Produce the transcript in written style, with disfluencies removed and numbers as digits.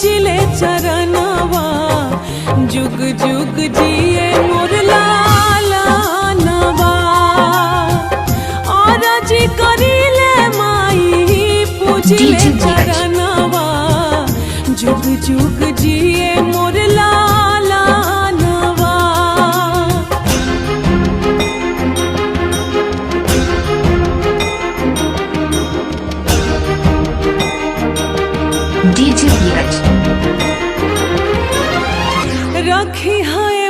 पूजिले चरणवा जुग जुग जिए मोर लाला नवा और जी करिले माई पूजिले चरणवा जुग जुग जिए मोर लाला नवा। DJ Viraj रखी है